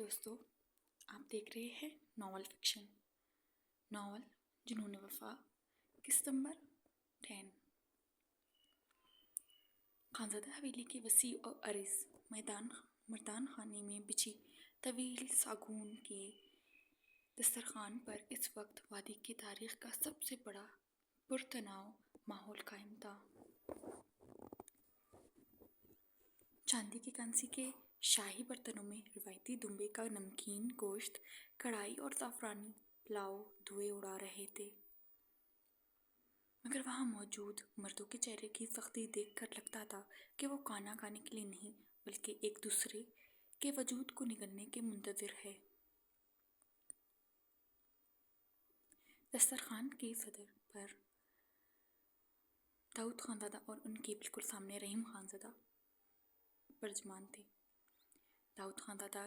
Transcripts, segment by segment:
دوستو، آپ دیکھ رہے ہیں ناول فکشن ناول جنون وفا قسط نمبر 10۔ خانزادہ حویلی کے وسیع اور عریض مردان خانے میں بچھی طویل ساگون کے دسترخوان پر اس وقت وادی کی تاریخ کا سب سے بڑا پرتناؤ ماحول قائم تھا۔ چاندی کے کانسی کے شاہی برتنوں میں روایتی دمبے کا نمکین گوشت، کڑھائی اور زعفرانی پلاؤ دھوئے اڑا رہے تھے، مگر وہاں موجود مردوں کے چہرے کی سختی دیکھ کر لگتا تھا کہ وہ کھانا کھانے کے لیے نہیں بلکہ ایک دوسرے کے وجود کو نگلنے کے منتظر ہے۔ دسترخوان کے صدر پر داؤد خانزادہ اور ان کے بالکل سامنے رحیم خانزادہ برجمان تھے۔ داؤد خانزادہ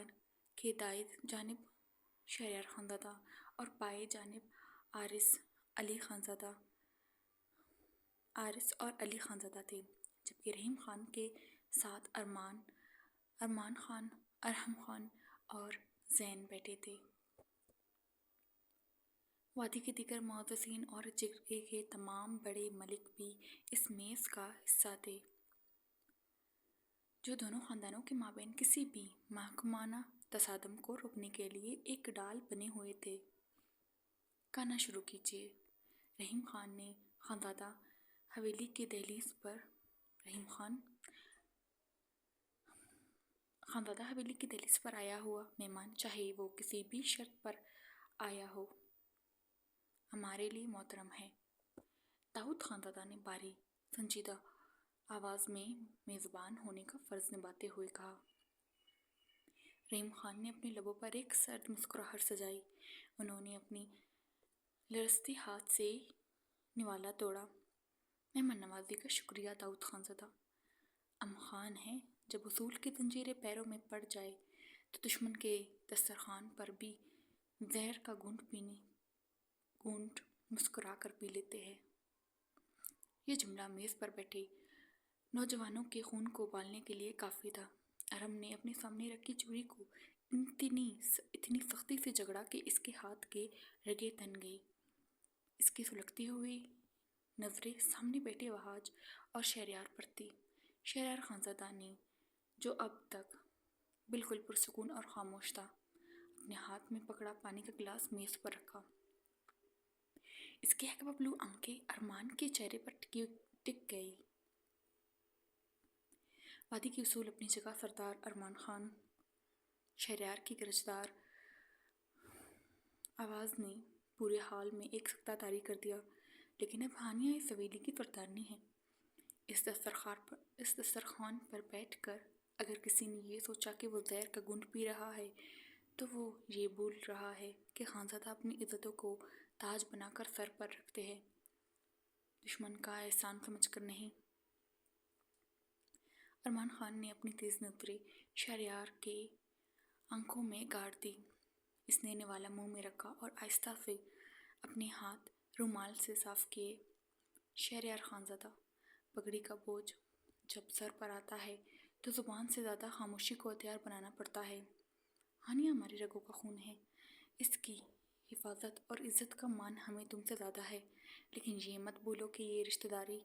کے دائیں جانب شہریار خانزادہ اور بائیں جانب عارس اور علی خانزادہ تھے، جبکہ رحیم خان کے ساتھ ارمان خان، ارحم خان اور زین بیٹھے تھے۔ وادی کے دیگر معززین اور جرگے کے تمام بڑے ملک بھی اس میز کا حصہ تھے، جو دونوں خاندانوں کے مابین کسی بھی محکومانہ تصادم کو روکنے کے لیے ایک ڈال بنے ہوئے تھے۔ کھانا شروع کیجیے، رحیم خان نے خانزادہ حویلی کی دہلیز پر آیا ہوا مہمان، چاہے وہ کسی بھی شرط پر آیا ہو، ہمارے لیے محترم ہے۔ داؤد خانزادہ نے بھاری سنجیدہ آواز میں میزبان ہونے کا فرض نبھاتے ہوئے کہا۔ رحیم خان نے اپنے لبوں پر ایک سرد مسکراہٹ سجائی۔ انہوں نے اپنی لرزتے ہاتھ سے نوالا توڑا۔ مہمان نوازی کا شکریہ داؤد خانزادہ۔ ام خان ہے، جب اصول کی زنجیریں پیروں میں پڑ جائیں تو دشمن کے دسترخوان پر بھی زہر کا گھونٹ مسکرا کر پی لیتے ہیں۔ یہ جملہ میز پر بیٹھے نوجوانوں کے خون کو ابالنے کے لیے کافی تھا۔ ارحم نے اپنے سامنے رکھی چوری کو اتنی سختی سے جھگڑا کہ اس کے ہاتھ کے رگیں تن گئیں۔ اس کی سلگتی ہوئی نظریں سامنے بیٹھے وحاج اور شہریار پر تھیں۔ شہریار خانزادہ نے، جو اب تک بالکل پرسکون اور خاموش تھا، اپنے ہاتھ میں پکڑا پانی کا گلاس میز پر رکھا۔ اس کی ہکببلو آنکھیں ارمان کے چہرے پر ٹک گئیں۔ وادی کے اصول اپنی جگہ، سردار ارمان خان۔ شہریار کی گرجدار آواز نے پورے ہال میں ایک سکتہ طاری کر دیا۔ لیکن اب ہانیہ اس حویلی کی سردارنی ہے۔ اس دسترخوان پر بیٹھ کر اگر کسی نے یہ سوچا کہ وہ زہر کا گھونٹ پی رہا ہے تو وہ یہ بھول رہا ہے کہ خانزادہ اپنی عزتوں کو تاج بنا کر سر پر رکھتے ہیں، دشمن کا احسان سمجھ کر نہیں۔ ارمان خان نے اپنی تیز نظریں شہریار کے آنکھوں میں گاڑ دیں۔ اس نے نوالا منہ میں رکھا اور آہستہ سے اپنے ہاتھ رومال سے صاف کیے۔ شہریار خانزادہ، پگڑی کا بوجھ جب سر پر آتا ہے تو زبان سے زیادہ خاموشی کو ہتھیار بنانا پڑتا ہے۔ ہانیہ ہماری رگوں کا خون ہے، اس کی حفاظت اور عزت کا مان ہمیں تم سے زیادہ ہے، لیکن یہ مت بھولو کہ یہ رشتہ داری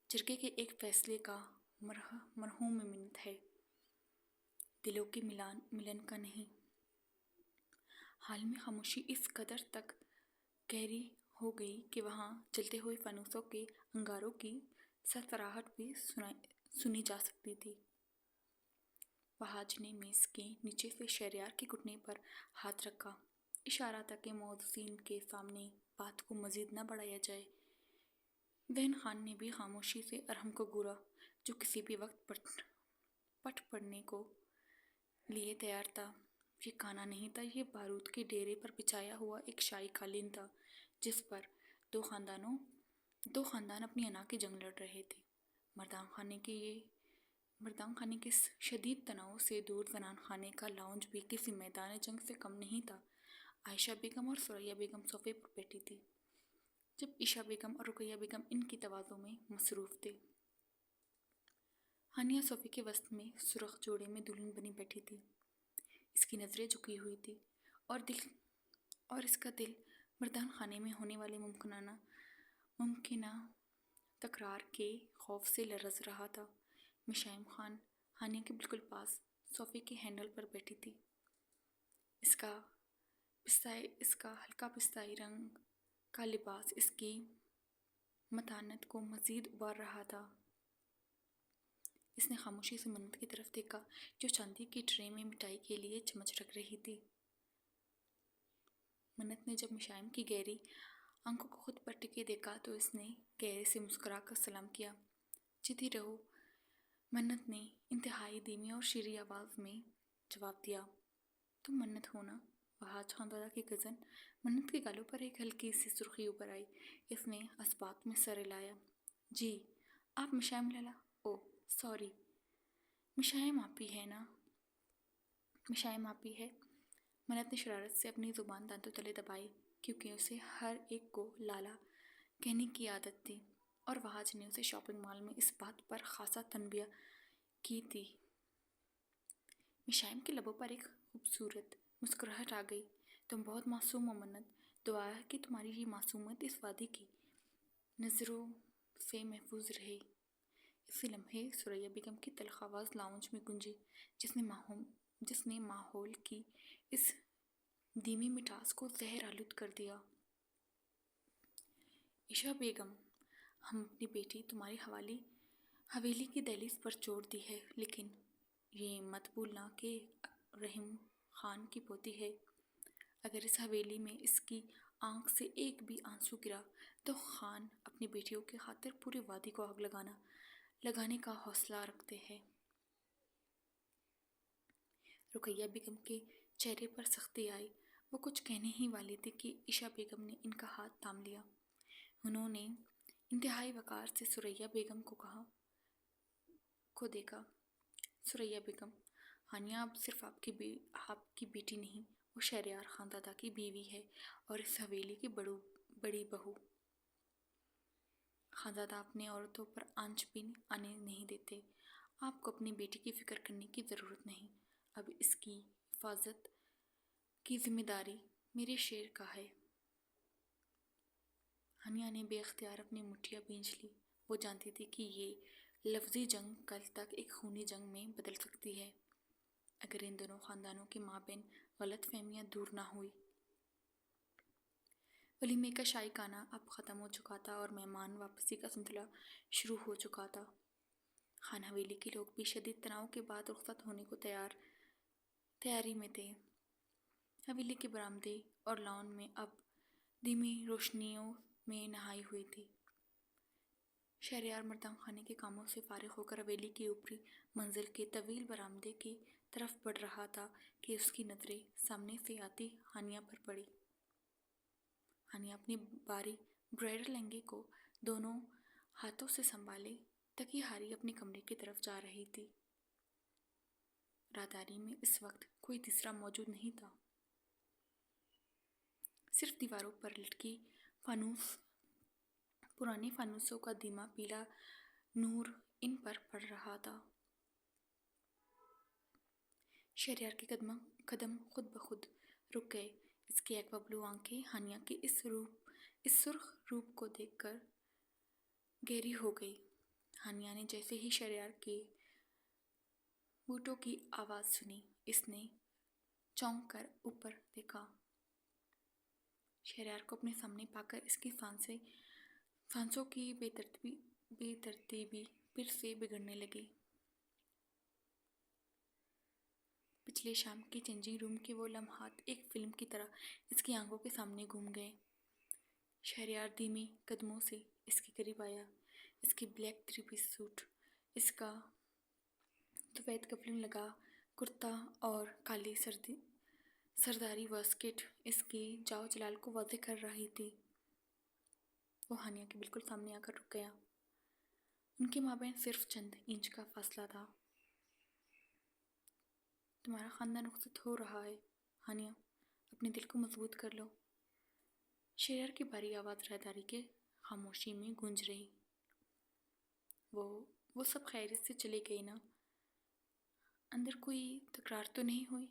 جرگے کے ایک فیصلے کا مرہون منت ہے، دلوں کے ملن کا نہیں۔ حال میں خاموشی اس قدر تک گہری ہو گئی کہ وہاں جلتے ہوئے فانوسوں کے انگاروں کی سرسراہٹ بھی سنی جا سکتی تھی۔ وحاج نے میز کے نیچے سے شہریار کے گھٹنے پر ہاتھ رکھا، اشارہ تھا کہ معززین کے سامنے بات کو مزید نہ بڑھایا جائے۔ زین خان نے بھی خاموشی سے ارحم کو گھورا، جو کسی بھی وقت پٹ پڑنے کو لیے تیار تھا۔ یہ کھانا نہیں تھا، یہ بارود کے ڈیرے پر بچھایا ہوا ایک شاہی قالین تھا، جس پر دو خاندان اپنی انا کی جنگ لڑ رہے تھے۔ مردان خانے کے شدید تناؤ سے دور زنان خانے کا لاؤنج بھی کسی میدان جنگ سے کم نہیں تھا۔ عائشہ بیگم اور ثریا بیگم صوفے پر بیٹھی تھیں، جب عائشہ بیگم اور رقیہ بیگم ان کی تواضع میں مصروف تھے۔ ہانیہ صوفے کے وسط میں سرخ جوڑے میں دلہن بنی بیٹھی تھی۔ اس کی نظریں جھکی ہوئی تھی اور اس کا دل مردان خانے میں ہونے والی ممکنہ تکرار کے خوف سے لرز رہا تھا۔ مشائم خان ہانیہ کے بالکل پاس صوفے کے ہینڈل پر بیٹھی تھی۔ اس کا ہلکا پستائی رنگ کا لباس اس کی متانت کو مزید ابار رہا تھا۔ اس نے خاموشی سے منت کی طرف دیکھا جو چاندی کی ٹرے میں مٹھائی کے لیے چمچ رکھ رہی تھی۔ منت نے جب مشائم کی گہری آنکھوں کو خود پر ٹکے دیکھا تو اس نے گہرے سے مسکرا کر سلام کیا۔ جیتی رہو، منت نے انتہائی دھیمی اور شیریں آواز میں جواب دیا۔ تم منت ہو نا؟ وہاج خاندادہ کی کزن۔ منت کے گالوں پر ایک ہلکی سی سرخی ابھر آئی۔ اس نے اسبات میں سر ہلایا۔ جی، آپ مشائم لالا؟ اوہ سوری، مشائم آپ ہی ہے نا؟ مشائم آپ ہی ہے؟ منت نے شرارت سے اپنی زبان دانتوں تلے دبائی کیونکہ اسے ہر ایک کو لالا کہنے کی عادت تھی اور وہاج نے اسے شاپنگ مال میں اس بات پر خاصا تنبیہ کی تھی۔ مشائم کے لبوں پر ایک خوبصورت مسکراہٹ آ گئی۔ تم بہت معصوم ہو منت، دعا ہے کہ تمہاری یہ معصومیت اس وادی کی نظروں سے محفوظ رہے۔ اسی لمحے ثریا بیگم کی تلخ آواز لاؤنج میں گونجی جس نے ماحول کی اس دھیمی مٹھاس کو زہر آلود کر دیا۔ عشا بیگم، ہم اپنی بیٹی تمہاری حویلی کی دہلیز پر چھوڑ دی ہے، لیکن یہ مت بھولنا کہ رحیم خان کی پوتی ہے۔ اگر اس حویلی میں اس کی آنکھ سے ایک بھی آنسو گرا تو خان اپنی بیٹیوں کی خاطر پورے وادی کو آگ لگانے کا حوصلہ رکھتے ہیں۔ رقیہ بیگم کے چہرے پر سختی آئی۔ وہ کچھ کہنے ہی والی تھی کہ عشا بیگم نے ان کا ہاتھ تھام لیا۔ انہوں نے انتہائی وقار سے ثریا بیگم کو دیکھا۔ ثریا بیگم، ہانیہ اب صرف آپ کی بیٹی نہیں، وہ شہریار خاندادہ کی بیوی ہے اور اس حویلی کی بڑی بہو۔ خاندادہ اپنے عورتوں پر آنچ بھی آنے نہیں دیتے۔ آپ کو اپنی بیٹی کی فکر کرنے کی ضرورت نہیں۔ اب اس کی حفاظت کی ذمہ داری میرے شیر کا ہے۔ ہانیہ نے بے اختیار اپنی مٹھیاں بھینچ لی۔ وہ جانتی تھی کہ یہ لفظی جنگ کل تک ایک خونی جنگ میں بدل سکتی ہے اگر ان دونوں خاندانوں کے مابین غلط فہمیاں دور نہ ہوئی۔ ولیمے کا شاہی کھانا اب ختم ہو چکا تھا اور مہمان واپسی کا سلسلہ شروع ہو چکا تھا۔ خان حویلی کے لوگ بھی شدید تناؤ کے بعد رخصت ہونے کو تیاری میں تھے۔ حویلی کے برآمدے اور لان میں اب دھیمی روشنیوں میں نہائی ہوئی تھی۔ شہریار مردان خانے کے کاموں سے فارغ ہو کر حویلی کی اوپری منزل کے طویل برآمدے کی طرف بڑھ رہا تھا کہ اس کی نظریں سامنے سے آتی ہانیہ پر پڑی۔ ہانیہ اپنی بھاری برائڈل لہنگے کو دونوں ہاتھوں سے سنبھالے تکیہ ہاری اپنے کمرے کی طرف جا رہی تھی۔ راہداری میں اس وقت کوئی تیسرا موجود نہیں تھا۔ صرف دیواروں پر لٹکی پرانے فانوسوں کا دھیما پیلا نور ان پر پڑ رہا تھا۔ شہریار کے قدم خود بخود رک گئے۔ اس کی ایکوا بلو آنکھیں ہانیہ کے اس سرخ روپ کو دیکھ کر گہری ہو گئی۔ ہانیہ نے جیسے ہی شہریار کے بوٹوں کی آواز سنی، اس نے چونک کر اوپر دیکھا۔ شہریار کو اپنے سامنے پا کر اس کی سانسوں کی بے ترتیبی پھر سے بگڑنے لگی۔ پچھلے شام کے چینجنگ روم کے وہ لمحات ایک فلم کی طرح اس کی آنکھوں کے سامنے گھوم گئے۔ شہریار دھیمے قدموں سے اس کے قریب آیا۔ اس کی بلیک تھری پیس سوٹ، اس کا سفید کفلنگ لگا کرتا اور کالی سرداری واسکٹ اس کے جاؤ جلال کو واضح کر رہی تھی۔ وہ ہانیہ کے بالکل سامنے آ کر رک گیا۔ ان کے مابین صرف چند انچ کا فاصلہ تھا۔ تمہارا خاندان رخصت ہو رہا ہے ہانیہ، اپنے دل کو مضبوط کر لو۔ شہریار کی بھاری آواز راہداری کے خاموشی میں گونج رہی۔ وہ سب خیریت سے چلے گئے نا؟ اندر کوئی تکرار تو نہیں ہوئی؟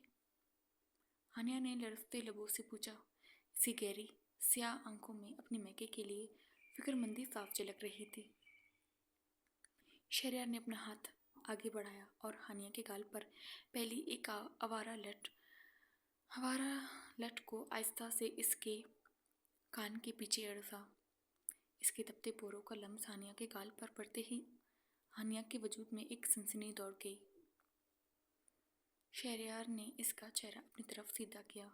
ہانیہ نے لرزتے لبوں سے پوچھا، اس کی گہری سیاہ آنکھوں میں اپنے میکے کے لیے فکر مندی صاف جھلک رہی تھی۔ شہریار نے اپنا ہاتھ آگے بڑھایا اور ہانیہ کے گال پر پھیلی ایک آوارہ لٹ کو آہستہ سے اس کے کان کے پیچھے اڑسا۔ اس کے تپتے پوروں کا لمس ہانیہ کے گال پر پڑتے ہی ہانیہ کے وجود میں ایک سنسنی دوڑ گئی۔ شہریار نے اس کا چہرہ اپنی طرف سیدھا کیا۔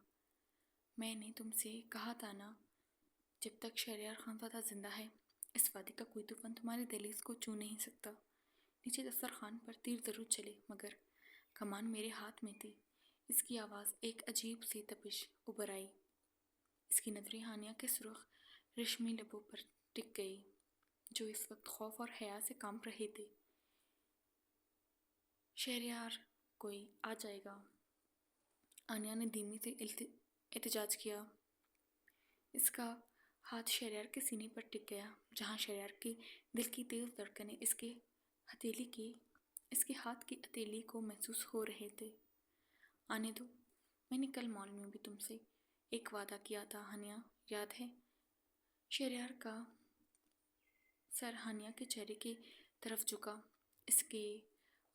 میں نے تم سے کہا تھا نا، جب تک شہریار خانزادہ زندہ ہے اس وادی کا کوئی طوفان تمہاری دہلیز کو چھو نہیں سکتا۔ نیچے دسترخوان پر تیر ضرور چلے مگر کمان میرے ہاتھ میں تھی۔ اس کی آواز ایک عجیب سی تپش ابھر آئی۔ اس کی نظریں ہانیہ کے سرخ ریشمی لبوں پر ٹک گئی جو اس وقت خوف اور حیا سے کانپ رہے تھے۔ شہریار، کوئی آ جائے گا، ہانیہ نے دھیمی سے احتجاج کیا۔ اس کا ہاتھ شہریار کے سینے پر ٹک گیا جہاں شہریار کے دل کی تیز دھڑکنیں اس کے ہاتھ کی ہتھیلی کو محسوس ہو رہے تھے۔ آنے دو، میں نے کل مال میں بھی تم سے ایک وعدہ کیا تھا ہانیہ، یاد ہے؟ شہریار کا سر ہانیہ کے چہرے کی طرف جھکا۔ اس کے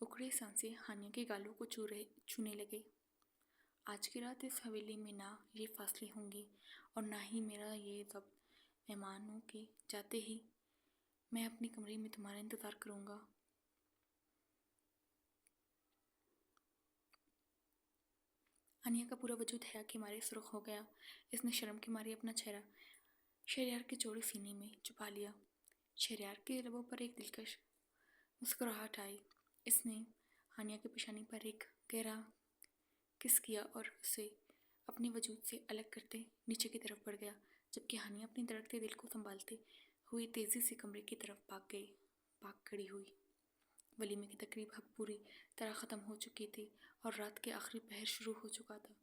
اکھڑے سانسیں ہانیہ کے گالوں کو چھونے لگے۔ آج کی رات اس حویلی میں نہ یہ فاصلے ہوں گے اور نہ ہی میرا یہ ضبط۔ مہمانوں کے جاتے ہی میں اپنے کمرے میں تمہارا انتظار کروں گا۔ ہانیہ کا پورا وجود حیا کے مارے سرخ ہو گیا۔ اس نے شرم کے مارے اپنا چہرہ شہریار کے چوڑے سینے میں چھپا لیا۔ شہریار کے لبوں پر ایک دلکش مسکراہٹ آئی۔ اس نے ہانیہ کی پیشانی پر ایک گہرا کس کیا اور اسے اپنے وجود سے الگ کرتے نیچے کی طرف بڑھ گیا جبکہ ہانیہ اپنے دھڑکتے دل کو سنبھالتے ہوئے تیزی سے کمرے کی طرف بھاگ کھڑی ہوئی۔ ولیمے کی تقریب اب پوری طرح ختم ہو چکی تھی اور رات کے آخری پہر شروع ہو چکا تھا۔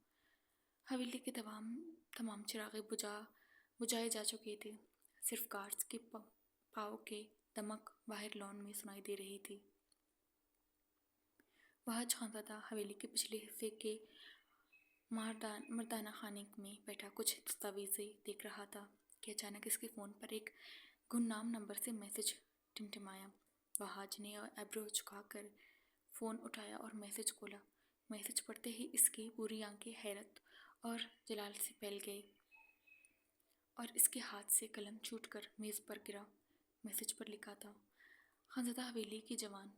حویلی کے تمام چراغیں بجھائے جا چکے تھے، صرف گارڈز کے پاؤں کی دمک باہر لان میں سنائی دے رہی تھی۔ وحج خانزادہ حویلی کے پچھلے حصے کے مردانہ خانے میں بیٹھا کچھ دستاویزیں دیکھ رہا تھا کہ اچانک اس کے فون پر ایک گمنام نمبر سے میسج ٹمٹمایا۔ وحاج نے ایبرو جھکا کر فون اٹھایا اور میسج کھولا۔ میسج پڑھتے ہی اس کی پوری آنکھیں حیرت اور جلال سے پھیل گئی اور اس کے ہاتھ سے قلم چھوٹ کر میز پر گرا۔ میسج پر لکھا تھا، خانزادہ حویلی کے جوان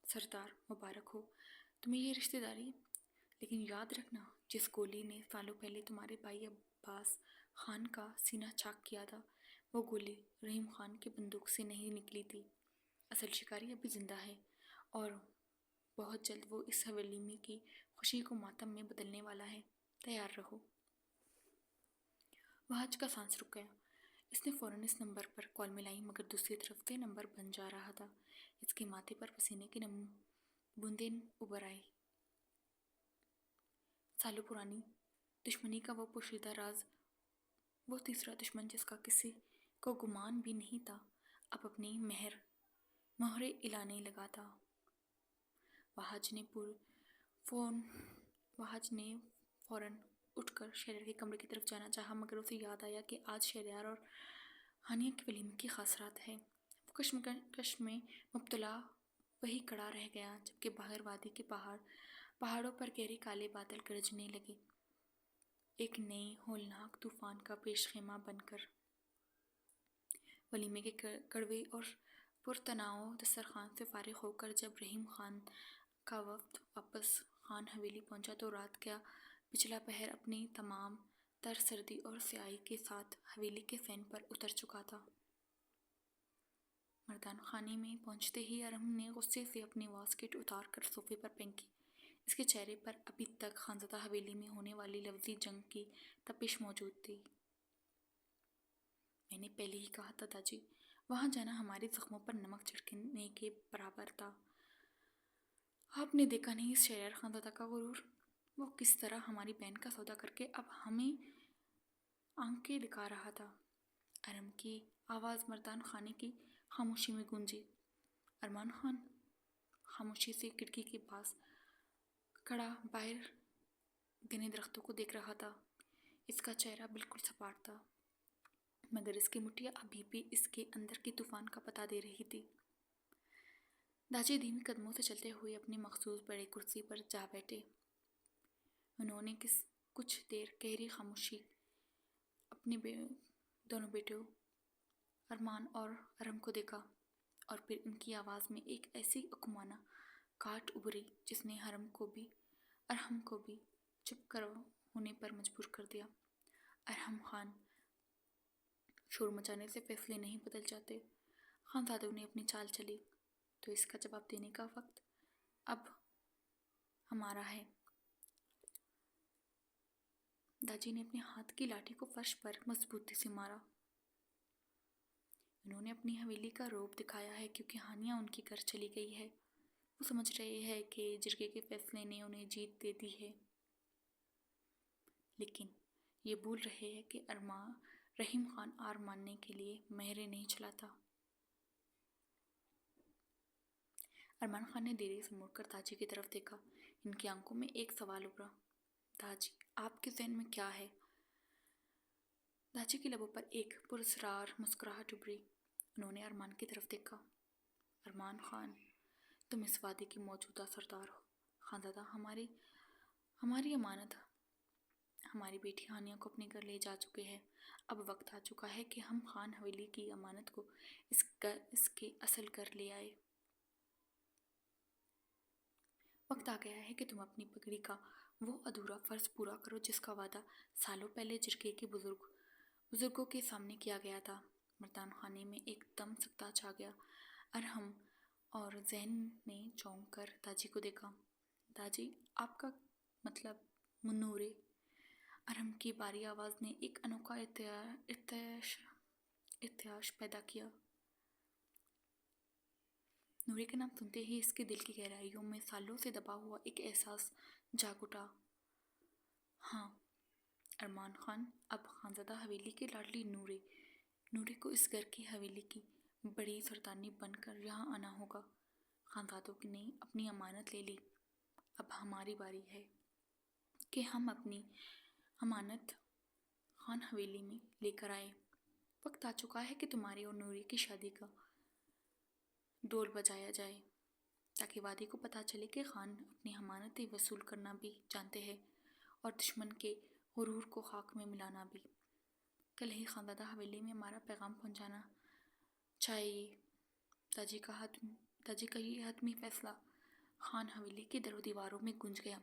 سردار مبارک ہو تمہیں یہ رشتہ داری، لیکن یاد رکھنا جس گولی نے سالوں پہلے تمہارے بھائی عباس خان کا سینہ چاک کیا تھا وہ گولی رحیم خان کی بندوق سے نہیں نکلی تھی۔ اصل شکاری ابھی زندہ ہے اور بہت جلد وہ اس حویلی میں کی خوشی کو ماتم میں بدلنے والا ہے، تیار رہو۔ وحج کا سانس رک گیا۔ اس نے فوراً اس نمبر پر کال ملائی مگر دوسری طرف سے نمبر بند جا رہا تھا۔ اس کے ماتھے پر پسینے کی نم بوندیں ابھر آئیں۔ سالوں پرانی دشمنی کا وہ پوشیدہ راز، وہ تیسرا دشمن جس کا کسی کو گمان بھی نہیں تھا، اب اپنی مہریں الانے لگا تھا۔ وحج نے فوراً اٹھ کر شہریار کے کمرے کی طرف جانا چاہا مگر اسے یاد آیا کہ آج شہریار اور ہانیہ کے ولیمے کی خاص رات ہے۔ وہ کشمکش میں مبتلا وہیں کھڑا رہ گیا جبکہ باہر وادی کے پہاڑوں پر گہرے کالے بادل گرجنے لگے، ایک نئے ہولناک طوفان کا پیش خیمہ بن کر۔ ولیمے کے کڑوے اور پرتناؤ دسترخوان سے فارغ ہو کر جب رحیم خان کا وفد واپس خان حویلی پہنچا تو رات کا پچھلا پہر اپنی تمام تر سردی اور سیاہی کے ساتھ حویلی کے فین پر اتر چکا تھا۔ مردان خانے میں پہنچتے ہی ارم نے غصے سے اپنی واسکٹ اتار کر صوفے پر پھینکی۔ اس کے چہرے پر ابھی تک خانزادہ حویلی میں ہونے والی لفظی جنگ کی تپش موجود تھی۔ میں نے پہلے ہی کہا تھا داجی، وہاں جانا ہمارے زخموں پر نمک چھڑکنے کے برابر تھا۔ آپ نے دیکھا نہیں اس شہریار خانزادہ کا غرور، وہ کس طرح ہماری بہن کا سودا کر کے اب ہمیں آنکھیں دکھا رہا تھا۔ ارم کی آواز مردان خانے کی خاموشی میں گونجی۔ ارمان خان خاموشی سے کھڑکی کے پاس کھڑا باہر گھنے درختوں کو دیکھ رہا تھا۔ اس کا چہرہ بالکل سپاٹ تھا، مگر اس کی مٹھیاں ابھی بھی اس کے اندر کی طوفان کا پتہ دے رہی تھی۔ داجی دھیمی قدموں سے چلتے ہوئے اپنی مخصوص بڑے کرسی پر جا بیٹھے۔ انہوں نے کچھ دیر گہری خاموشی اپنے دونوں بیٹوں ارمان اور ارم کو دیکھا، اور پھر ان کی آواز میں ایک ایسی حکمانہ کاٹ ابھری جس نے ارحم کو بھی چپ ہونے پر مجبور کر دیا۔ ارحم خان، شور مچانے سے فیصلے نہیں بدل جاتے۔ خانزادوں نے اپنی چال چلی، تو اس کا جواب دینے کا وقت اب ہمارا ہے۔ داجی نے اپنے ہاتھ کی لاٹھی کو فرش پر مضبوطی سے مارا۔ انہوں نے اپنی حویلی کا رعب دکھایا ہے کیونکہ ہانیہ ان کے گھر چلی گئی ہے۔ وہ سمجھ رہے ہیں کہ جرگے کے فیصلے نے انہیں جیت دے دی ہے، لیکن یہ بھول رہے ہیں کہ رحیم خان ہار ماننے کے لیے مہریں نہیں چلاتا۔ ارمان خان نے دھیرے سے مڑ کر داجی کی طرف دیکھا۔ ان کی آنکھوں میں ایک سوال ابھرا۔ داجی، آپ کے ذہن میں کیا ہے؟ داجی کے لبوں پر ایک پراسرار مسکراہٹ ابھری۔ انہوں نے ارمان کی طرف دیکھا۔ ارمان خان، تم اس وادی کے موجودہ سردار ہو۔ خانزادہ ہماری امانت ہماری بیٹی ہانیہ کو اپنے گھر لے جا چکے ہیں۔ اب وقت آ چکا ہے کہ ہم خان حویلی کی امانت کو اس کے اصل گھر لے آئے۔ وقت آ گیا ہے کہ تم اپنی پگڑی کا وہ ادھورا فرض پورا کرو جس کا وعدہ سالوں پہلے جرگے کے بزرگوں کے سامنے کیا گیا تھا۔ مردان خانے میں ایک دم سکتہ چھا گیا۔ ارحم اور زین نے چونک کر داجی کو دیکھا۔ داجی، آپ کا مطلب نورے؟ ارحم کی بھاری آواز نے ایک انوکھا ارتعاش پیدا کیا۔ نورے کا نام سنتے ہی اس کے دل کی گہرائیوں میں سالوں سے دبا ہوا ایک احساس جاگ اٹھا۔ ہاں ارمان خان، اب خانزادہ حویلی کے لاڈلی نورے کو اس گھر کی حویلی کی بڑی سردارنی بن کر یہاں آنا ہوگا۔ خانزادوں نے اپنی امانت لے لی، اب ہماری باری ہے کہ ہم اپنی امانت خان حویلی میں لے کر آئے۔ وقت آ چکا ہے کہ تمہاری اور نورے کی شادی کا ڈول بجایا جائے، تاکہ وادی کو پتہ چلے کہ خان اپنی امانتیں وصول کرنا بھی جانتے ہیں اور دشمن کے غرور کو خاک میں ملانا بھی۔ کل ہی خانزادہ حویلی میں ہمارا پیغام پہنچانا چاہیے۔ داجی کا یہ حتمی فیصلہ خان حویلی کی در و دیواروں میں گونج گیا،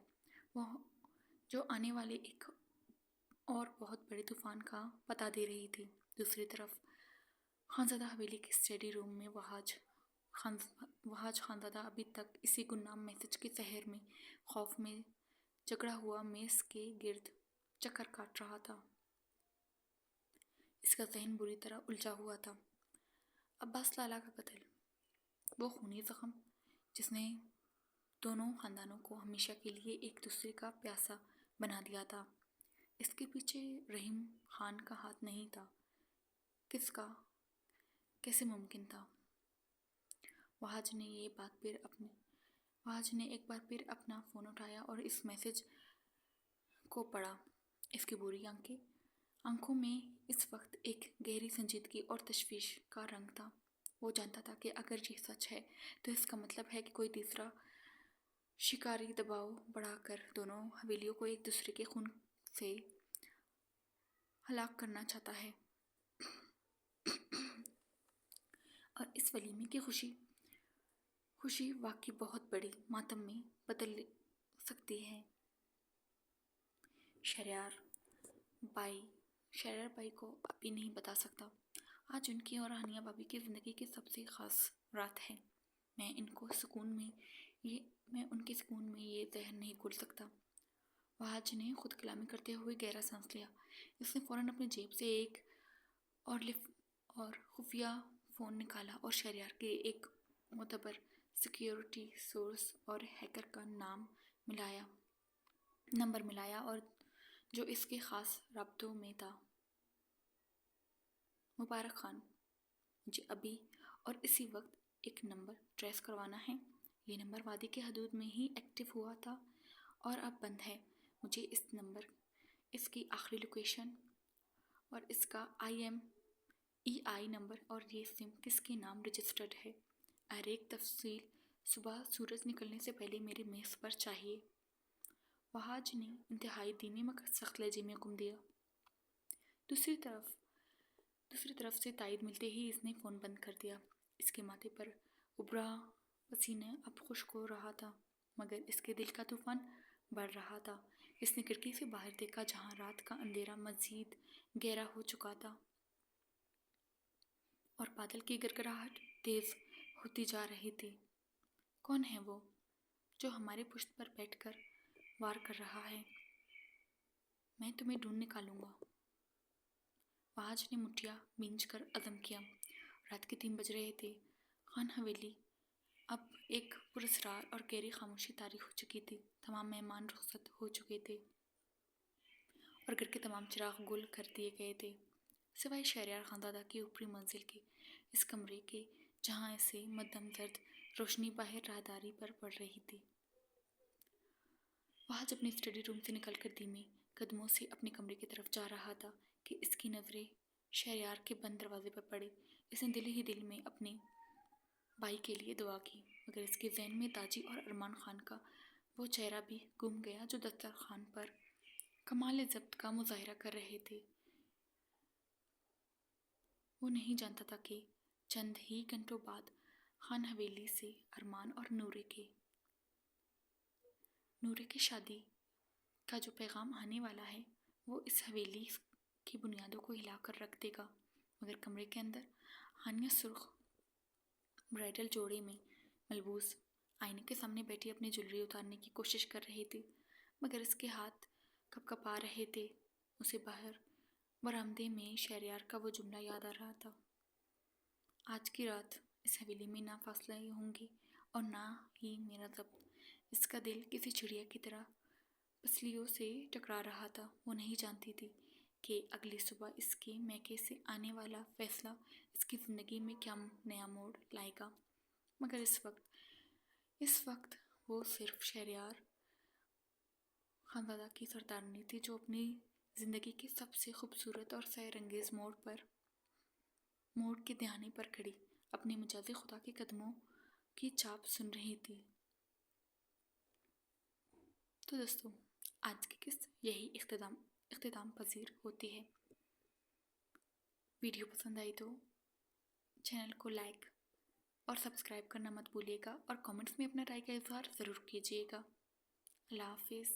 جو آنے والے ایک اور بہت بڑے طوفان کا پتہ دے رہی تھی۔ دوسری طرف خانزادہ حویلی کے اسٹڈی روم میں وہاج خانزادہ ابھی تک اسی گمنام میسج کے زہر میں خوف میں جگڑا ہوا میز کے گرد چکر کاٹ رہا تھا۔ اس کا ذہن بری طرح الجھا ہوا تھا۔ عباس لالا کا قتل، وہ خونی زخم جس نے دونوں خاندانوں کو ہمیشہ کے لیے ایک دوسرے کا پیاسا بنا دیا تھا، اس کے پیچھے رحیم خان کا ہاتھ نہیں تھا۔ کس کا؟ کیسے ممکن تھا؟ وہاج نے ایک بار پھر اپنا فون اٹھایا اور اس میسج کو پڑھا۔ اس کی بری آنکھوں میں اس وقت ایک گہری سنجیدگی اور تشویش کا رنگ تھا۔ وہ جانتا تھا کہ اگر یہ سچ ہے تو اس کا مطلب ہے کہ کوئی تیسرا شکاری دباؤ بڑھا کر دونوں حویلیوں کو ایک دوسرے کے خون سے ہلاک کرنا چاہتا ہے، اور اس ولیمے کی خوشی واقعی بہت بڑی ماتم میں بدل سکتی ہے۔ شہریار بھائی کو ابھی نہیں بتا سکتا۔ آج ان کی اور ہانیہ بھابھی کی زندگی کی سب سے خاص رات ہے۔ میں ان کے سکون میں یہ زہر نہیں گھل سکتا۔ وہاج نے خود کلامی کرتے ہوئے گہرا سانس لیا۔ اس نے فوراً اپنی جیب سے ایک اور خفیہ فون نکالا اور شہریار کے ایک معتبر سیکیورٹی سورس اور ہیکر کا نمبر ملایا اور جو اس کے خاص رابطوں میں تھا۔ مبارک خان، مجھے ابھی اور اسی وقت ایک نمبر ٹریس کروانا ہے۔ یہ نمبر وادی کی حدود میں ہی ایکٹیو ہوا تھا اور اب بند ہے۔ مجھے اس نمبر، اس کی آخری لوکیشن اور اس کا IMEI نمبر اور یہ سم کس کے نام رجسٹرڈ ہے، ہر ایک تفصیل صبح سورج نکلنے سے پہلے میرے میز پر چاہیے۔ وہاج نے انتہائی دھیمے مگر سخت لہجے میں حکم دیا۔ دوسری طرف سے تائید ملتے ہی اس نے فون بند کر دیا۔ اس کے ماتھے پر ابھرا پسینہ اب خشک ہو رہا تھا، مگر اس کے دل کا طوفان بڑھ رہا تھا۔ اس نے کھڑکی سے باہر دیکھا جہاں رات کا اندھیرا مزید گہرا ہو چکا تھا اور بادل کی گڑگڑاہٹ تیز ہوتی جا رہی تھی۔ کون ہے وہ جو ہمارے پشت پر بیٹھ کر وار کر رہا ہے؟ میں تمہیں ڈھونڈ نکالوں گا۔ وہاج نے مٹھیاں بھینج کر عزم کیا۔ رات کے 3 بج رہے تھے۔ خان حویلی اب ایک پراسرار اور گہری خاموشی طاری ہو چکی تھی۔ تمام مہمان رخصت ہو چکے تھے اور گھر کے تمام چراغ گل کر دیے گئے تھے، سوائے شہریار خانزادہ کی اوپری منزل کے اس کمرے کے جہاں سے مدھم زرد روشنی باہر راہداری پر پڑ رہی تھی۔ وہاج اپنے اسٹڈی روم سے نکل کر دھیمے قدموں سے اپنے کمرے کی طرف جا رہا تھا کہ اس کی نظریں شہریار کے بند دروازے پر پڑی۔ اس نے دل ہی دل میں اپنے بھائی کے لیے دعا کی، مگر اس کے ذہن میں تاجی اور ارمان خان کا وہ چہرہ بھی گم گیا جو دسترخوان پر کمال ضبط کا مظاہرہ کر رہے تھے۔ وہ نہیں جانتا تھا کہ چند ہی گھنٹوں بعد خان حویلی سے ارمان اور نورے کی شادی کا جو پیغام آنے والا ہے وہ اس حویلی کی بنیادوں کو ہلا کر رکھ دے گا۔ مگر کمرے کے اندر ہانیہ سرخ برائڈل جوڑے میں ملبوس آئینے کے سامنے بیٹھی اپنی جویلری اتارنے کی کوشش کر رہی تھی، مگر اس کے ہاتھ کپ کپا رہے تھے۔ اسے باہر برآمدے میں شہریار کا وہ جملہ یاد آ رہا تھا، آج کی رات اس حویلی میں نہ فاصلے ہوں گے اور نہ ہی میرا ضبط۔ اس کا دل کسی چڑیا کی طرح پسلیوں سے ٹکرا رہا تھا۔ وہ نہیں جانتی تھی کہ اگلی صبح اس کے میکے سے آنے والا فیصلہ اس کی زندگی میں کیا نیا موڑ لائے گا، مگر اس وقت وہ صرف شہریار خانزادہ کی سردارنی تھی جو اپنی زندگی کے سب سے خوبصورت اور سحر انگیز موڑ کے دہانے پر کھڑی اپنے مجازی خدا کے قدموں کی چاپ سن رہی تھی۔ تو دوستو، آج کی قسط یہی اختتام پذیر ہوتی ہے۔ ویڈیو پسند آئی تو چینل کو لائک اور سبسکرائب کرنا مت بھولیے گا اور کامنٹس میں اپنا رائے کا اظہار ضرور کیجیے گا۔ اللہ حافظ۔